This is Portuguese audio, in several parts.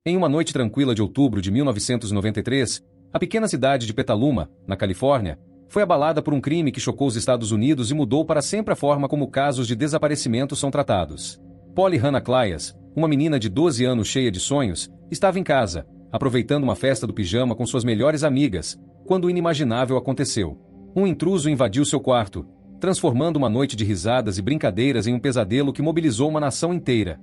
Em uma noite tranquila de outubro de 1993, a pequena cidade de Petaluma, na Califórnia, foi abalada por um crime que chocou os Estados Unidos e mudou para sempre a forma como casos de desaparecimento são tratados. Polly Hannah Clias, uma menina de 12 anos cheia de sonhos, estava em casa, aproveitando uma festa do pijama com suas melhores amigas, quando o inimaginável aconteceu. Um intruso invadiu seu quarto, transformando uma noite de risadas e brincadeiras em um pesadelo que mobilizou uma nação inteira.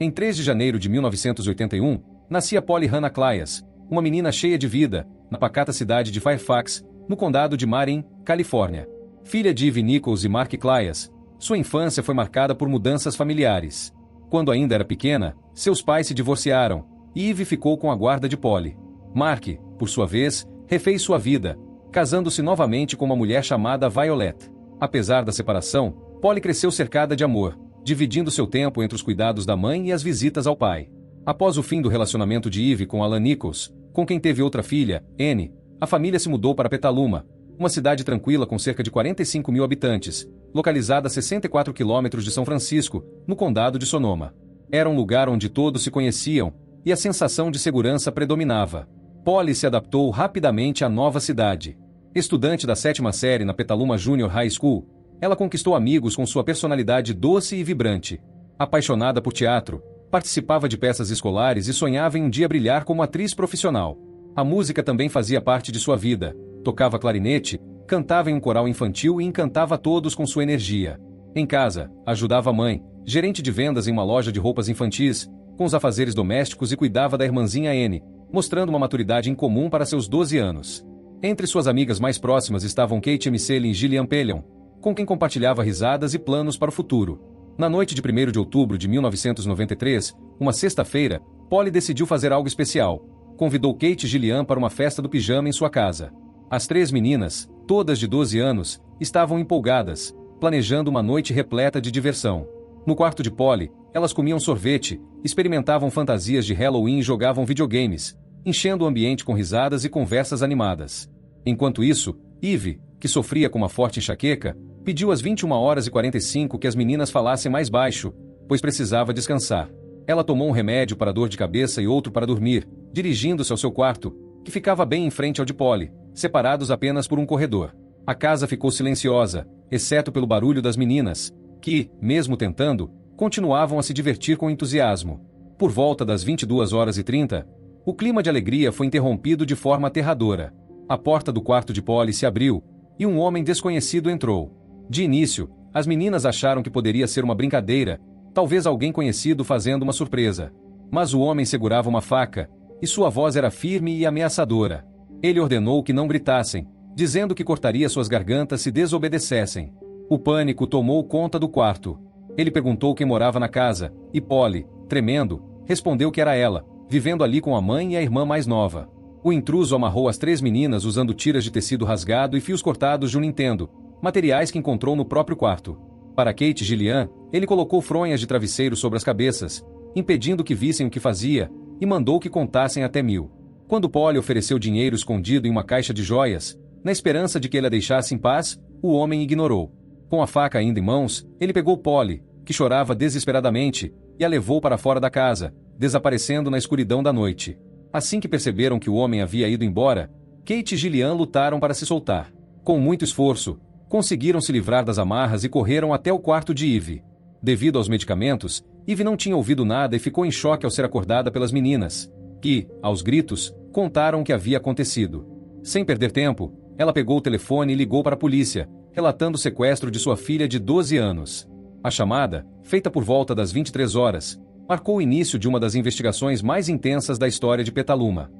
Em 3 de janeiro de 1981, nascia Polly Hannah Clias, uma menina cheia de vida, na pacata cidade de Fairfax, no condado de Marin, Califórnia. Filha de Eve Nichols e Mark Clias, sua infância foi marcada por mudanças familiares. Quando ainda era pequena, seus pais se divorciaram, e Eve ficou com a guarda de Polly. Mark, por sua vez, refez sua vida, casando-se novamente com uma mulher chamada Violet. Apesar da separação, Polly cresceu cercada de amor, dividindo seu tempo entre os cuidados da mãe e as visitas ao pai. Após o fim do relacionamento de Eve com Alan Nichols, com quem teve outra filha, Anne, a família se mudou para Petaluma, uma cidade tranquila com cerca de 45 mil habitantes, localizada a 64 quilômetros de São Francisco, no condado de Sonoma. Era um lugar onde todos se conheciam, e a sensação de segurança predominava. Polly se adaptou rapidamente à nova cidade. Estudante da 7ª série na Petaluma Junior High School, ela conquistou amigos com sua personalidade doce e vibrante. Apaixonada por teatro, participava de peças escolares e sonhava em um dia brilhar como atriz profissional. A música também fazia parte de sua vida. Tocava clarinete, cantava em um coral infantil e encantava todos com sua energia. Em casa, ajudava a mãe, gerente de vendas em uma loja de roupas infantis, com os afazeres domésticos e cuidava da irmãzinha Anne, mostrando uma maturidade incomum para seus 12 anos. Entre suas amigas mais próximas estavam Kate Miceli e Gillian Pellion, com quem compartilhava risadas e planos para o futuro. Na noite de 1º de outubro de 1993, uma sexta-feira, Polly decidiu fazer algo especial. Convidou Kate e Gillian para uma festa do pijama em sua casa. As 3 meninas, todas de 12 anos, estavam empolgadas, planejando uma noite repleta de diversão. No quarto de Polly, elas comiam sorvete, experimentavam fantasias de Halloween e jogavam videogames, enchendo o ambiente com risadas e conversas animadas. Enquanto isso, Eve, que sofria com uma forte enxaqueca, pediu às 21h45 que as meninas falassem mais baixo, pois precisava descansar. Ela tomou um remédio para dor de cabeça e outro para dormir, dirigindo-se ao seu quarto, que ficava bem em frente ao de Polly, separados apenas por um corredor. A casa ficou silenciosa, exceto pelo barulho das meninas, que, mesmo tentando, continuavam a se divertir com entusiasmo. Por volta das 22h30, o clima de alegria foi interrompido de forma aterradora. A porta do quarto de Polly se abriu, e um homem desconhecido entrou. De início, as meninas acharam que poderia ser uma brincadeira, talvez alguém conhecido fazendo uma surpresa. Mas o homem segurava uma faca, e sua voz era firme e ameaçadora. Ele ordenou que não gritassem, dizendo que cortaria suas gargantas se desobedecessem. O pânico tomou conta do quarto. Ele perguntou quem morava na casa, e Polly, tremendo, respondeu que era ela, vivendo ali com a mãe e a irmã mais nova. O intruso amarrou as 3 meninas usando tiras de tecido rasgado e fios cortados de um Nintendo, materiais que encontrou no próprio quarto. Para Kate e Gillian, ele colocou fronhas de travesseiro sobre as cabeças, impedindo que vissem o que fazia, e mandou que contassem até 1000. Quando Polly ofereceu dinheiro escondido em uma caixa de joias, na esperança de que ele a deixasse em paz, o homem ignorou. Com a faca ainda em mãos, ele pegou Polly, que chorava desesperadamente, e a levou para fora da casa, desaparecendo na escuridão da noite. Assim que perceberam que o homem havia ido embora, Kate e Gillian lutaram para se soltar. Com muito esforço, conseguiram se livrar das amarras e correram até o quarto de Eve. Devido aos medicamentos, Eve não tinha ouvido nada e ficou em choque ao ser acordada pelas meninas, que, aos gritos, contaram o que havia acontecido. Sem perder tempo, ela pegou o telefone e ligou para a polícia, relatando o sequestro de sua filha de 12 anos. A chamada, feita por volta das 23 horas, marcou o início de uma das investigações mais intensas da história de Petaluma.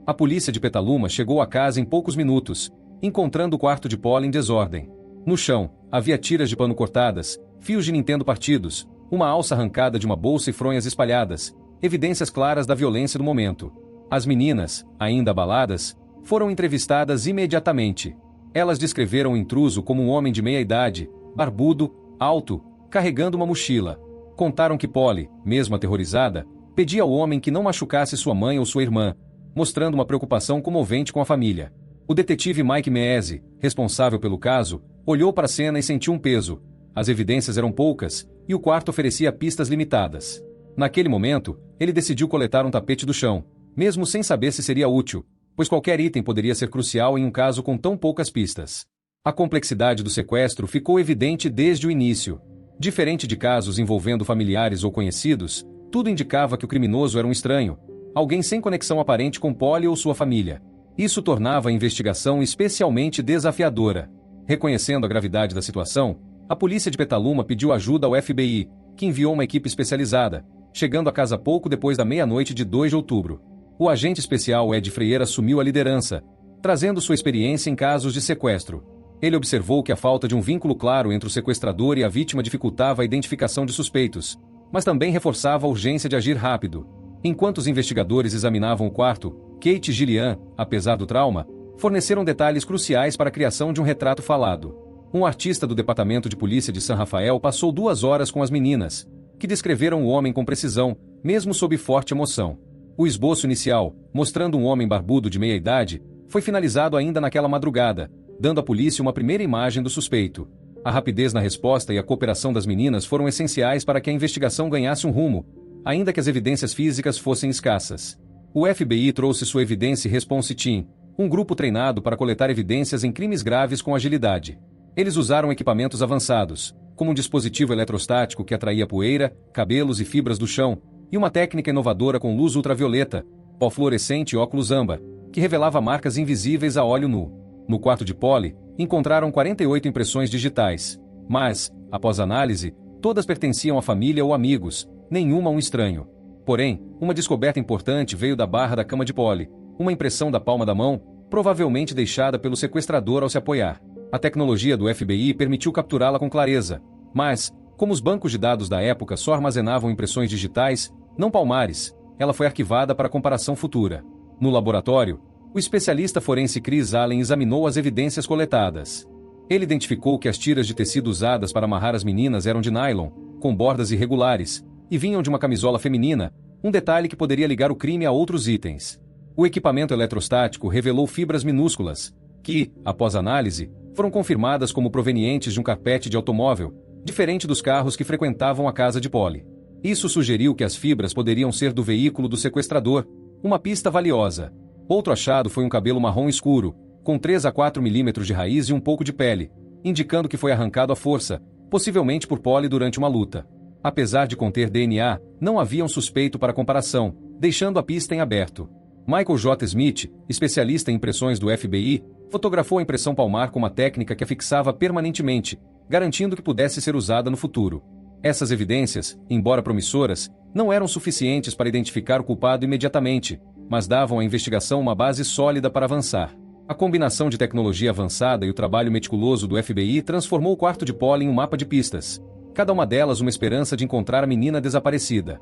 A polícia de Petaluma chegou à casa em poucos minutos, encontrando o quarto de Polly em desordem. No chão, havia tiras de pano cortadas, fios de Nintendo partidos, uma alça arrancada de uma bolsa e fronhas espalhadas, evidências claras da violência do momento. As meninas, ainda abaladas, foram entrevistadas imediatamente. Elas descreveram o intruso como um homem de meia-idade, barbudo, alto, carregando uma mochila. Contaram que Polly, mesmo aterrorizada, pedia ao homem que não machucasse sua mãe ou sua irmã, mostrando uma preocupação comovente com a família. O detetive Mike Meese, responsável pelo caso, olhou para a cena e sentiu um peso. As evidências eram poucas, e o quarto oferecia pistas limitadas. Naquele momento, ele decidiu coletar um tapete do chão, mesmo sem saber se seria útil, pois qualquer item poderia ser crucial em um caso com tão poucas pistas. A complexidade do sequestro ficou evidente desde o início. Diferente de casos envolvendo familiares ou conhecidos, tudo indicava que o criminoso era um estranho, alguém sem conexão aparente com Polly ou sua família. Isso tornava a investigação especialmente desafiadora. Reconhecendo a gravidade da situação, a polícia de Petaluma pediu ajuda ao FBI, que enviou uma equipe especializada, chegando à casa pouco depois da meia-noite de 2 de outubro. O agente especial Ed Freire assumiu a liderança, trazendo sua experiência em casos de sequestro. Ele observou que a falta de um vínculo claro entre o sequestrador e a vítima dificultava a identificação de suspeitos, mas também reforçava a urgência de agir rápido. Enquanto os investigadores examinavam o quarto, Kate e Gillian, apesar do trauma, forneceram detalhes cruciais para a criação de um retrato falado. Um artista do Departamento de Polícia de San Rafael passou 2 horas com as meninas, que descreveram o homem com precisão, mesmo sob forte emoção. O esboço inicial, mostrando um homem barbudo de meia-idade, foi finalizado ainda naquela madrugada, dando à polícia uma primeira imagem do suspeito. A rapidez na resposta e a cooperação das meninas foram essenciais para que a investigação ganhasse um rumo, ainda que as evidências físicas fossem escassas. O FBI trouxe sua Evidence Response Team, um grupo treinado para coletar evidências em crimes graves com agilidade. Eles usaram equipamentos avançados, como um dispositivo eletrostático que atraía poeira, cabelos e fibras do chão, e uma técnica inovadora com luz ultravioleta, pó fluorescente e óculos âmbar, que revelava marcas invisíveis a olho nu. No quarto de Polly, encontraram 48 impressões digitais, mas, após análise, todas pertenciam à família ou amigos, nenhuma a um estranho. Porém, uma descoberta importante veio da barra da cama de Polly, uma impressão da palma da mão, provavelmente deixada pelo sequestrador ao se apoiar. A tecnologia do FBI permitiu capturá-la com clareza, mas, como os bancos de dados da época só armazenavam impressões digitais, não palmares, ela foi arquivada para comparação futura. No laboratório, o especialista forense Chris Allen examinou as evidências coletadas. Ele identificou que as tiras de tecido usadas para amarrar as meninas eram de nylon, com bordas irregulares, e vinham de uma camisola feminina, um detalhe que poderia ligar o crime a outros itens. O equipamento eletrostático revelou fibras minúsculas, que, após análise, foram confirmadas como provenientes de um carpete de automóvel, diferente dos carros que frequentavam a casa de Polly. Isso sugeriu que as fibras poderiam ser do veículo do sequestrador, uma pista valiosa. Outro achado foi um cabelo marrom escuro, com 3 a 4 milímetros de raiz e um pouco de pele, indicando que foi arrancado à força, possivelmente por Polly durante uma luta. Apesar de conter DNA, não havia um suspeito para comparação, deixando a pista em aberto. Michael J. Smith, especialista em impressões do FBI, fotografou a impressão palmar com uma técnica que a fixava permanentemente, garantindo que pudesse ser usada no futuro. Essas evidências, embora promissoras, não eram suficientes para identificar o culpado imediatamente, mas davam à investigação uma base sólida para avançar. A combinação de tecnologia avançada e o trabalho meticuloso do FBI transformou o quarto de Polly em um mapa de pistas, cada uma delas uma esperança de encontrar a menina desaparecida.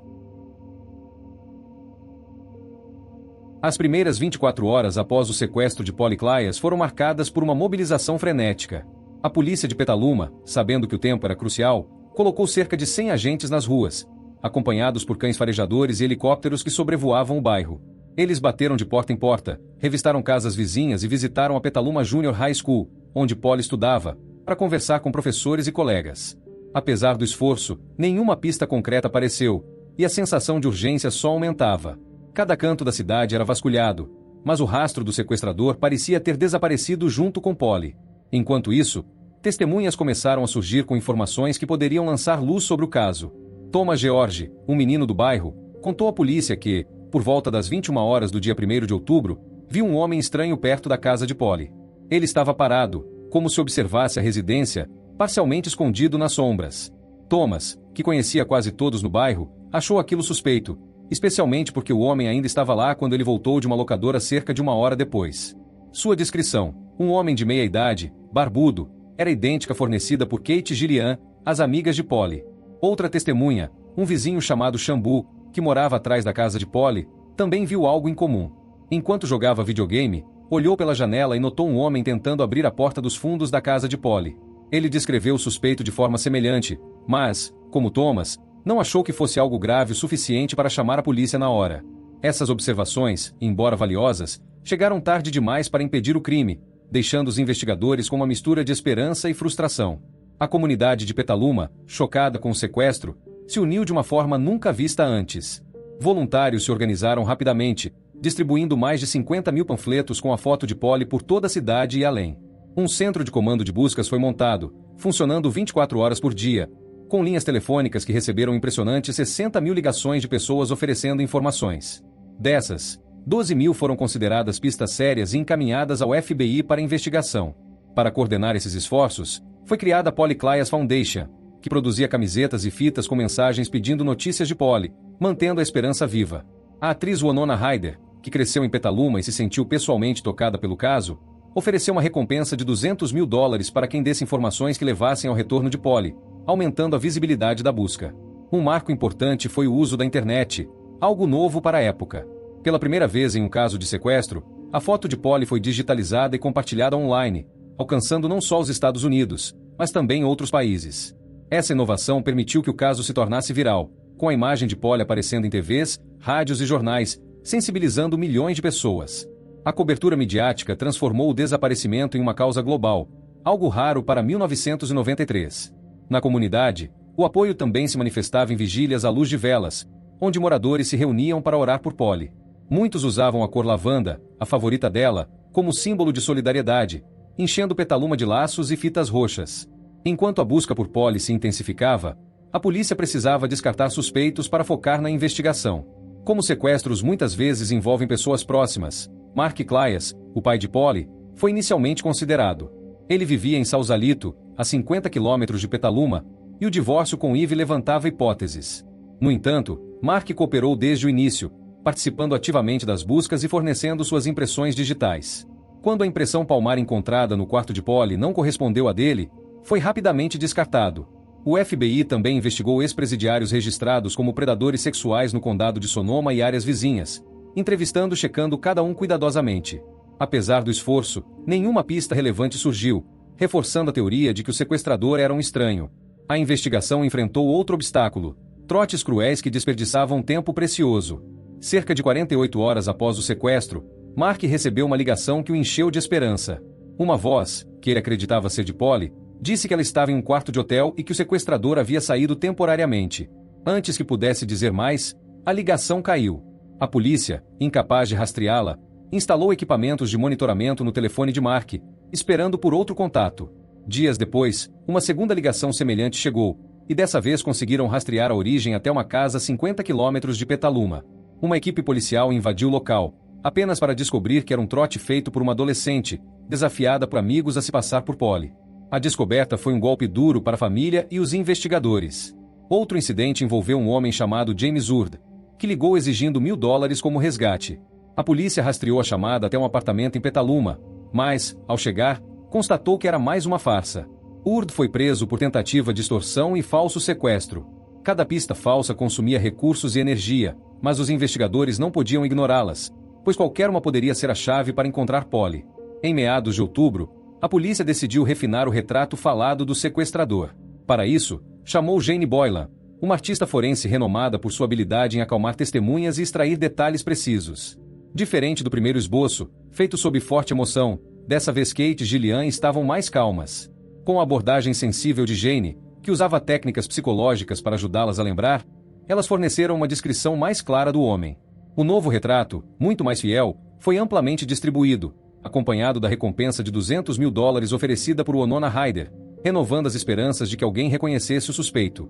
As primeiras 24 horas após o sequestro de Polly Klaas foram marcadas por uma mobilização frenética. A polícia de Petaluma, sabendo que o tempo era crucial, colocou cerca de 100 agentes nas ruas, acompanhados por cães farejadores e helicópteros que sobrevoavam o bairro. Eles bateram de porta em porta, revistaram casas vizinhas e visitaram a Petaluma Junior High School, onde Polly estudava, para conversar com professores e colegas. Apesar do esforço, nenhuma pista concreta apareceu, e a sensação de urgência só aumentava. Cada canto da cidade era vasculhado, mas o rastro do sequestrador parecia ter desaparecido junto com Polly. Enquanto isso, testemunhas começaram a surgir com informações que poderiam lançar luz sobre o caso. Thomas George, um menino do bairro, contou à polícia que, por volta das 21 horas do dia 1º de outubro, viu um homem estranho perto da casa de Polly. Ele estava parado, como se observasse a residência, parcialmente escondido nas sombras. Thomas, que conhecia quase todos no bairro, achou aquilo suspeito, especialmente porque o homem ainda estava lá quando ele voltou de uma locadora cerca de 1 hora depois. Sua descrição, um homem de meia-idade, barbudo, era idêntica à fornecida por Kate e Gillian, as amigas de Polly. Outra testemunha, um vizinho chamado Shambu, que morava atrás da casa de Polly, também viu algo incomum. Enquanto jogava videogame, olhou pela janela e notou um homem tentando abrir a porta dos fundos da casa de Polly. Ele descreveu o suspeito de forma semelhante, mas, como Thomas, não achou que fosse algo grave o suficiente para chamar a polícia na hora. Essas observações, embora valiosas, chegaram tarde demais para impedir o crime, deixando os investigadores com uma mistura de esperança e frustração. A comunidade de Petaluma, chocada com o sequestro, se uniu de uma forma nunca vista antes. Voluntários se organizaram rapidamente, distribuindo mais de 50 mil panfletos com a foto de Polly por toda a cidade e além. Um centro de comando de buscas foi montado, funcionando 24 horas por dia, com linhas telefônicas que receberam impressionantes 60 mil ligações de pessoas oferecendo informações. Dessas, 12 mil foram consideradas pistas sérias e encaminhadas ao FBI para investigação. Para coordenar esses esforços, foi criada a Polly Klaas Foundation, que produzia camisetas e fitas com mensagens pedindo notícias de Polly, mantendo a esperança viva. A atriz Winona Ryder, que cresceu em Petaluma e se sentiu pessoalmente tocada pelo caso, ofereceu uma recompensa de $200 mil para quem desse informações que levassem ao retorno de Polly, aumentando a visibilidade da busca. Um marco importante foi o uso da internet, algo novo para a época. Pela primeira vez em um caso de sequestro, a foto de Polly foi digitalizada e compartilhada online, alcançando não só os Estados Unidos, mas também outros países. Essa inovação permitiu que o caso se tornasse viral, com a imagem de Polly aparecendo em TVs, rádios e jornais, sensibilizando milhões de pessoas. A cobertura midiática transformou o desaparecimento em uma causa global, algo raro para 1993. Na comunidade, o apoio também se manifestava em vigílias à luz de velas, onde moradores se reuniam para orar por Polly. Muitos usavam a cor lavanda, a favorita dela, como símbolo de solidariedade, enchendo Petaluma de laços e fitas roxas. Enquanto a busca por Polly se intensificava, a polícia precisava descartar suspeitos para focar na investigação. Como sequestros muitas vezes envolvem pessoas próximas, Mark Klaas, o pai de Polly, foi inicialmente considerado. Ele vivia em Sausalito, a 50 quilômetros de Petaluma, e o divórcio com Eve levantava hipóteses. No entanto, Mark cooperou desde o início, participando ativamente das buscas e fornecendo suas impressões digitais. Quando a impressão palmar encontrada no quarto de Polly não correspondeu à dele, foi rapidamente descartado. O FBI também investigou ex-presidiários registrados como predadores sexuais no condado de Sonoma e áreas vizinhas, entrevistando e checando cada um cuidadosamente. Apesar do esforço, nenhuma pista relevante surgiu, reforçando a teoria de que o sequestrador era um estranho. A investigação enfrentou outro obstáculo: trotes cruéis que desperdiçavam tempo precioso. Cerca de 48 horas após o sequestro, Mark recebeu uma ligação que o encheu de esperança. Uma voz, que ele acreditava ser de Polly, disse que ela estava em um quarto de hotel e que o sequestrador havia saído temporariamente. Antes que pudesse dizer mais, a ligação caiu. A polícia, incapaz de rastreá-la, instalou equipamentos de monitoramento no telefone de Mark, esperando por outro contato. Dias depois, uma segunda ligação semelhante chegou, e dessa vez conseguiram rastrear a origem até uma casa a 50 quilômetros de Petaluma. Uma equipe policial invadiu o local, apenas para descobrir que era um trote feito por uma adolescente, desafiada por amigos a se passar por Polly. A descoberta foi um golpe duro para a família e os investigadores. Outro incidente envolveu um homem chamado James Urd, que ligou exigindo $1.000 como resgate. A polícia rastreou a chamada até um apartamento em Petaluma, mas, ao chegar, constatou que era mais uma farsa. Urd foi preso por tentativa de extorsão e falso sequestro. Cada pista falsa consumia recursos e energia, mas os investigadores não podiam ignorá-las, pois qualquer uma poderia ser a chave para encontrar Polly. Em meados de outubro, a polícia decidiu refinar o retrato falado do sequestrador. Para isso, chamou Jane Boylan, uma artista forense renomada por sua habilidade em acalmar testemunhas e extrair detalhes precisos. Diferente do primeiro esboço, feito sob forte emoção, dessa vez Kate e Gillian estavam mais calmas. Com a abordagem sensível de Jane, que usava técnicas psicológicas para ajudá-las a lembrar, elas forneceram uma descrição mais clara do homem. O novo retrato, muito mais fiel, foi amplamente distribuído, acompanhado da recompensa de $200 mil oferecida por Winona Ryder, renovando as esperanças de que alguém reconhecesse o suspeito.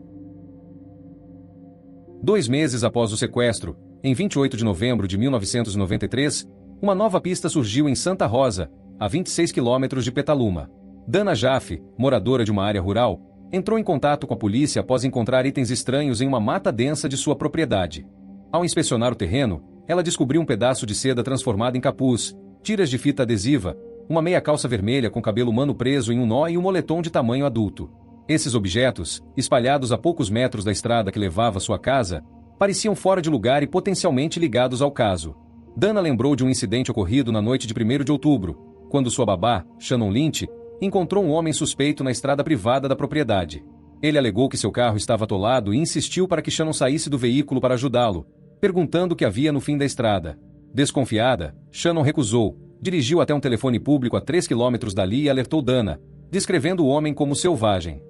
2 meses após o sequestro, em 28 de novembro de 1993, uma nova pista surgiu em Santa Rosa, a 26 quilômetros de Petaluma. Dana Jaffe, moradora de uma área rural, entrou em contato com a polícia após encontrar itens estranhos em uma mata densa de sua propriedade. Ao inspecionar o terreno, ela descobriu um pedaço de seda transformado em capuz, tiras de fita adesiva, uma meia calça vermelha com cabelo humano preso em um nó e um moletom de tamanho adulto. Esses objetos, espalhados a poucos metros da estrada que levava à sua casa, pareciam fora de lugar e potencialmente ligados ao caso. Dana lembrou de um incidente ocorrido na noite de 1º de outubro, quando sua babá, Shannon Lynch, encontrou um homem suspeito na estrada privada da propriedade. Ele alegou que seu carro estava atolado e insistiu para que Shannon saísse do veículo para ajudá-lo, perguntando o que havia no fim da estrada. Desconfiada, Shannon recusou, dirigiu até um telefone público a 3 quilômetros dali e alertou Dana, descrevendo o homem como selvagem.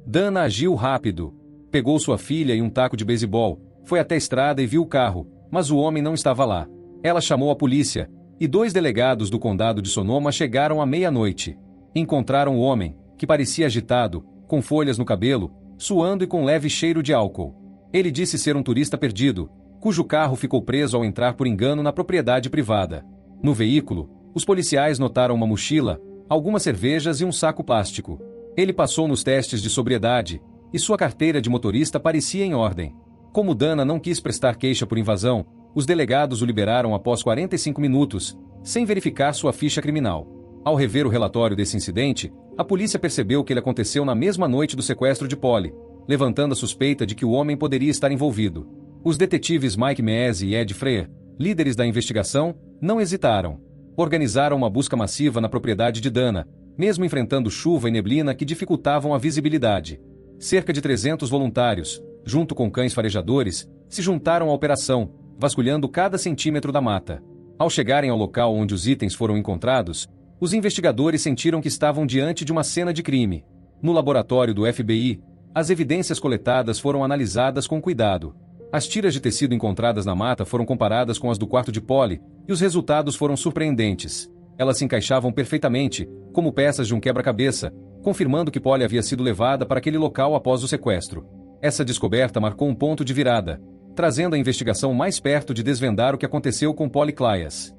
Dana agiu rápido. Pegou sua filha e um taco de beisebol, foi até a estrada e viu o carro, mas o homem não estava lá. Ela chamou a polícia, e 2 delegados do condado de Sonoma chegaram à meia-noite. Encontraram o homem, que parecia agitado, com folhas no cabelo, suando e com leve cheiro de álcool. Ele disse ser um turista perdido, cujo carro ficou preso ao entrar por engano na propriedade privada. No veículo, os policiais notaram uma mochila, algumas cervejas e um saco plástico. Ele passou nos testes de sobriedade, e sua carteira de motorista parecia em ordem. Como Dana não quis prestar queixa por invasão, os delegados o liberaram após 45 minutos, sem verificar sua ficha criminal. Ao rever o relatório desse incidente, a polícia percebeu que ele aconteceu na mesma noite do sequestro de Polly, levantando a suspeita de que o homem poderia estar envolvido. Os detetives Mike Meese e Ed Freer, líderes da investigação, não hesitaram. Organizaram uma busca massiva na propriedade de Dana, mesmo enfrentando chuva e neblina que dificultavam a visibilidade. Cerca de 300 voluntários, junto com cães farejadores, se juntaram à operação, vasculhando cada centímetro da mata. Ao chegarem ao local onde os itens foram encontrados, os investigadores sentiram que estavam diante de uma cena de crime. No laboratório do FBI, as evidências coletadas foram analisadas com cuidado. As tiras de tecido encontradas na mata foram comparadas com as do quarto de Polly, e os resultados foram surpreendentes. Elas se encaixavam perfeitamente, como peças de um quebra-cabeça, confirmando que Polly havia sido levada para aquele local após o sequestro. Essa descoberta marcou um ponto de virada, trazendo a investigação mais perto de desvendar o que aconteceu com Polly Klaas.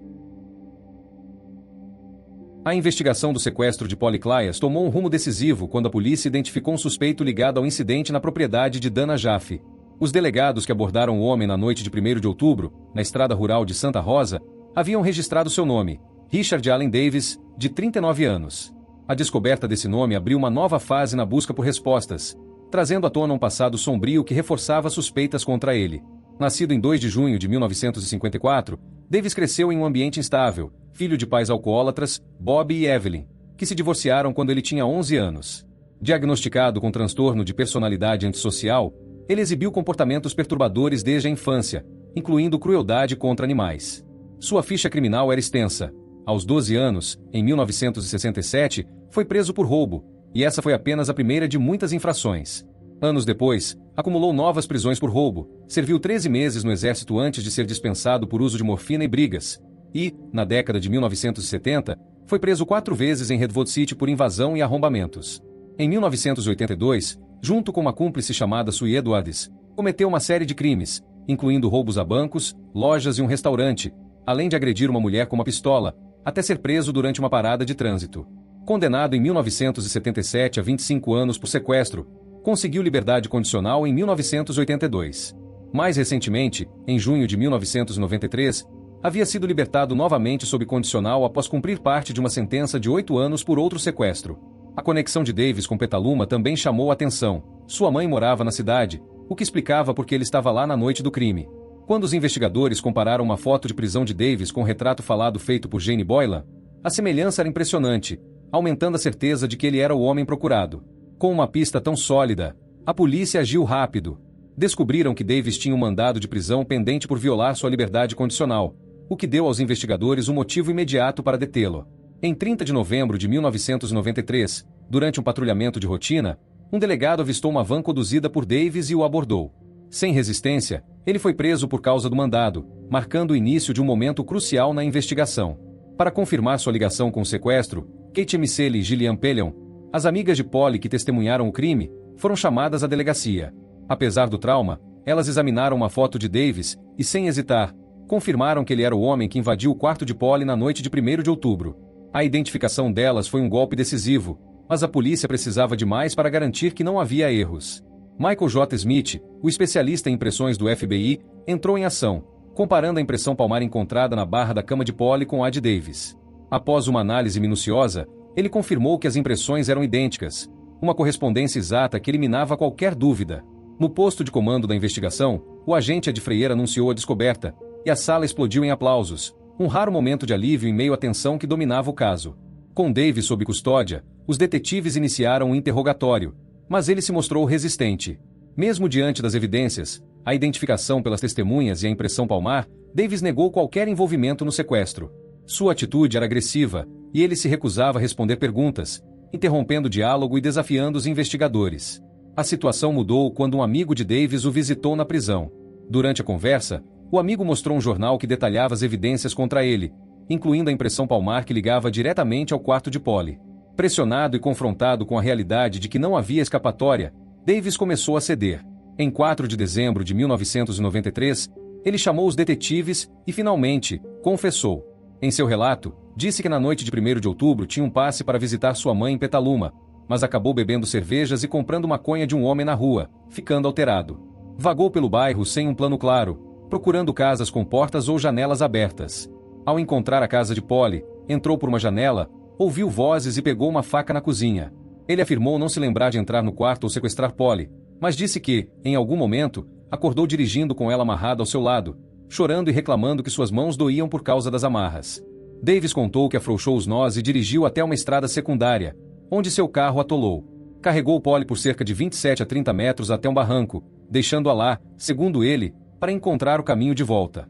A investigação do sequestro de Polly Klaas tomou um rumo decisivo quando a polícia identificou um suspeito ligado ao incidente na propriedade de Dana Jaffe. Os delegados que abordaram o homem na noite de 1º de outubro, na estrada rural de Santa Rosa, haviam registrado seu nome, Richard Allen Davis, de 39 anos. A descoberta desse nome abriu uma nova fase na busca por respostas, trazendo à tona um passado sombrio que reforçava suspeitas contra ele. Nascido em 2 de junho de 1954, Davis cresceu em um ambiente instável, filho de pais alcoólatras, Bob e Evelyn, que se divorciaram quando ele tinha 11 anos. Diagnosticado com transtorno de personalidade antissocial, ele exibiu comportamentos perturbadores desde a infância, incluindo crueldade contra animais. Sua ficha criminal era extensa. Aos 12 anos, em 1967, foi preso por roubo, e essa foi apenas a primeira de muitas infrações. Anos depois, acumulou novas prisões por roubo, serviu 13 meses no exército antes de ser dispensado por uso de morfina e brigas, e, na década de 1970, foi preso 4 vezes em Redwood City por invasão e arrombamentos. Em 1982, junto com uma cúmplice chamada Sue Edwards, cometeu uma série de crimes, incluindo roubos a bancos, lojas e um restaurante, além de agredir uma mulher com uma pistola, até ser preso durante uma parada de trânsito. Condenado em 1977 a 25 anos por sequestro, conseguiu liberdade condicional em 1982. Mais recentemente, em junho de 1993, havia sido libertado novamente sob condicional após cumprir parte de uma sentença de 8 anos por outro sequestro. A conexão de Davis com Petaluma também chamou a atenção. Sua mãe morava na cidade, o que explicava por que ele estava lá na noite do crime. Quando os investigadores compararam uma foto de prisão de Davis com o retrato falado feito por Jane Boylan, a semelhança era impressionante, aumentando a certeza de que ele era o homem procurado. Com uma pista tão sólida, a polícia agiu rápido. Descobriram que Davis tinha um mandado de prisão pendente por violar sua liberdade condicional, o que deu aos investigadores um motivo imediato para detê-lo. Em 30 de novembro de 1993, durante um patrulhamento de rotina, um delegado avistou uma van conduzida por Davis e o abordou. Sem resistência, ele foi preso por causa do mandado, marcando o início de um momento crucial na investigação. Para confirmar sua ligação com o sequestro, Kate Miceli e Gillian Pellion, as amigas de Polly que testemunharam o crime, foram chamadas à delegacia. Apesar do trauma, elas examinaram uma foto de Davis e, sem hesitar, confirmaram que ele era o homem que invadiu o quarto de Polly na noite de 1º de outubro. A identificação delas foi um golpe decisivo, mas a polícia precisava de mais para garantir que não havia erros. Michael J. Smith, o especialista em impressões do FBI, entrou em ação, comparando a impressão palmar encontrada na barra da cama de Polly com a de Davis. Após uma análise minuciosa, ele confirmou que as impressões eram idênticas, uma correspondência exata que eliminava qualquer dúvida. No posto de comando da investigação, o agente Ed Freire anunciou a descoberta, e a sala explodiu em aplausos, um raro momento de alívio em meio à tensão que dominava o caso. Com Davis sob custódia, os detetives iniciaram um interrogatório, mas ele se mostrou resistente. Mesmo diante das evidências, a identificação pelas testemunhas e a impressão palmar, Davis negou qualquer envolvimento no sequestro. Sua atitude era agressiva, e ele se recusava a responder perguntas, interrompendo o diálogo e desafiando os investigadores. A situação mudou quando um amigo de Davis o visitou na prisão. Durante a conversa, o amigo mostrou um jornal que detalhava as evidências contra ele, incluindo a impressão palmar que ligava diretamente ao quarto de Polly. Pressionado e confrontado com a realidade de que não havia escapatória, Davis começou a ceder. Em 4 de dezembro de 1993, ele chamou os detetives e, finalmente, confessou. Em seu relato, disse que na noite de 1º de outubro tinha um passe para visitar sua mãe em Petaluma, mas acabou bebendo cervejas e comprando maconha de um homem na rua, ficando alterado. Vagou pelo bairro sem um plano claro, procurando casas com portas ou janelas abertas. Ao encontrar a casa de Polly, entrou por uma janela, ouviu vozes e pegou uma faca na cozinha. Ele afirmou não se lembrar de entrar no quarto ou sequestrar Polly, mas disse que, em algum momento, acordou dirigindo com ela amarrada ao seu lado, chorando e reclamando que suas mãos doíam por causa das amarras. Davis contou que afrouxou os nós e dirigiu até uma estrada secundária, onde seu carro atolou. Carregou Polly por cerca de 27 a 30 metros até um barranco, deixando-a lá, segundo ele, para encontrar o caminho de volta.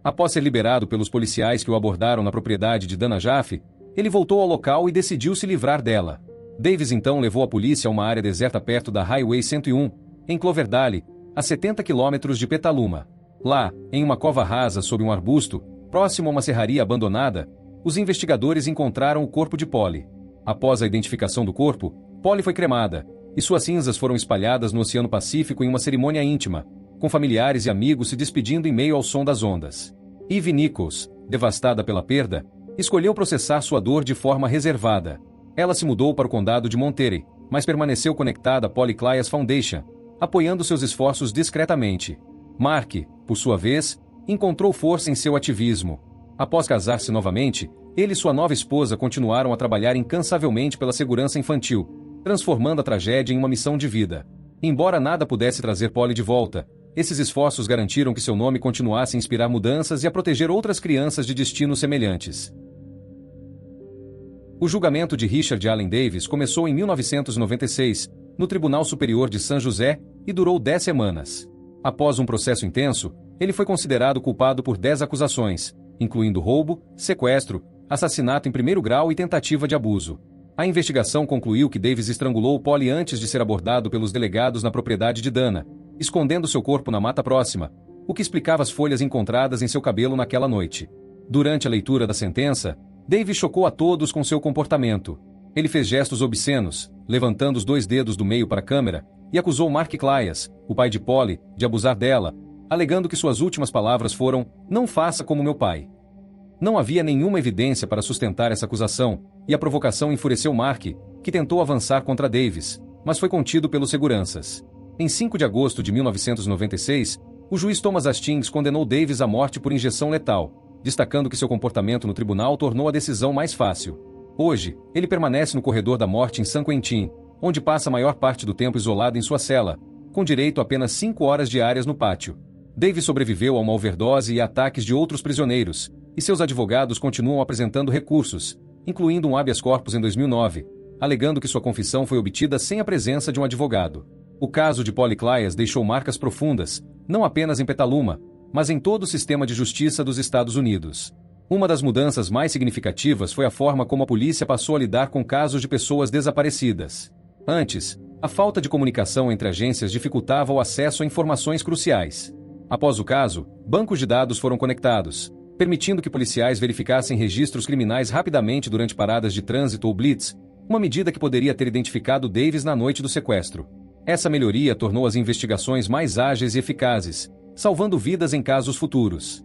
Após ser liberado pelos policiais que o abordaram na propriedade de Dana Jaffe, ele voltou ao local e decidiu se livrar dela. Davis então levou a polícia a uma área deserta perto da Highway 101, em Cloverdale, a 70 quilômetros de Petaluma. Lá, em uma cova rasa sob um arbusto, próximo a uma serraria abandonada, os investigadores encontraram o corpo de Polly. Após a identificação do corpo, Polly foi cremada, e suas cinzas foram espalhadas no Oceano Pacífico em uma cerimônia íntima, com familiares e amigos se despedindo em meio ao som das ondas. Eve Nichols, devastada pela perda, escolheu processar sua dor de forma reservada. Ela se mudou para o condado de Monterey, mas permaneceu conectada à Polly Klaas Foundation, apoiando seus esforços discretamente. Mark, por sua vez, encontrou força em seu ativismo. Após casar-se novamente, ele e sua nova esposa continuaram a trabalhar incansavelmente pela segurança infantil, transformando a tragédia em uma missão de vida. Embora nada pudesse trazer Polly de volta, esses esforços garantiram que seu nome continuasse a inspirar mudanças e a proteger outras crianças de destinos semelhantes. O julgamento de Richard Allen Davis começou em 1996, no Tribunal Superior de San José, e durou 10 semanas. Após um processo intenso, ele foi considerado culpado por 10 acusações, incluindo roubo, sequestro, assassinato em 1º grau e tentativa de abuso. A investigação concluiu que Davis estrangulou Polly antes de ser abordado pelos delegados na propriedade de Dana, escondendo seu corpo na mata próxima, o que explicava as folhas encontradas em seu cabelo naquela noite. Durante a leitura da sentença, Davis chocou a todos com seu comportamento. Ele fez gestos obscenos, levantando os 2 dedos do meio para a câmera, e acusou Mark Klaas, o pai de Polly, de abusar dela, alegando que suas últimas palavras foram: "Não faça como meu pai". Não havia nenhuma evidência para sustentar essa acusação, e a provocação enfureceu Mark, que tentou avançar contra Davis, mas foi contido pelos seguranças. Em 5 de agosto de 1996, o juiz Thomas Hastings condenou Davis à morte por injeção letal, destacando que seu comportamento no tribunal tornou a decisão mais fácil. Hoje, ele permanece no corredor da morte em San Quentin, onde passa a maior parte do tempo isolado em sua cela, com direito a apenas 5 horas diárias no pátio. Davis sobreviveu a uma overdose e ataques de outros prisioneiros, e seus advogados continuam apresentando recursos, incluindo um habeas corpus em 2009, alegando que sua confissão foi obtida sem a presença de um advogado. O caso de Polly Klaas deixou marcas profundas, não apenas em Petaluma, mas em todo o sistema de justiça dos Estados Unidos. Uma das mudanças mais significativas foi a forma como a polícia passou a lidar com casos de pessoas desaparecidas. Antes, a falta de comunicação entre agências dificultava o acesso a informações cruciais. Após o caso, bancos de dados foram conectados, permitindo que policiais verificassem registros criminais rapidamente durante paradas de trânsito ou blitz, uma medida que poderia ter identificado Davis na noite do sequestro. Essa melhoria tornou as investigações mais ágeis e eficazes, salvando vidas em casos futuros.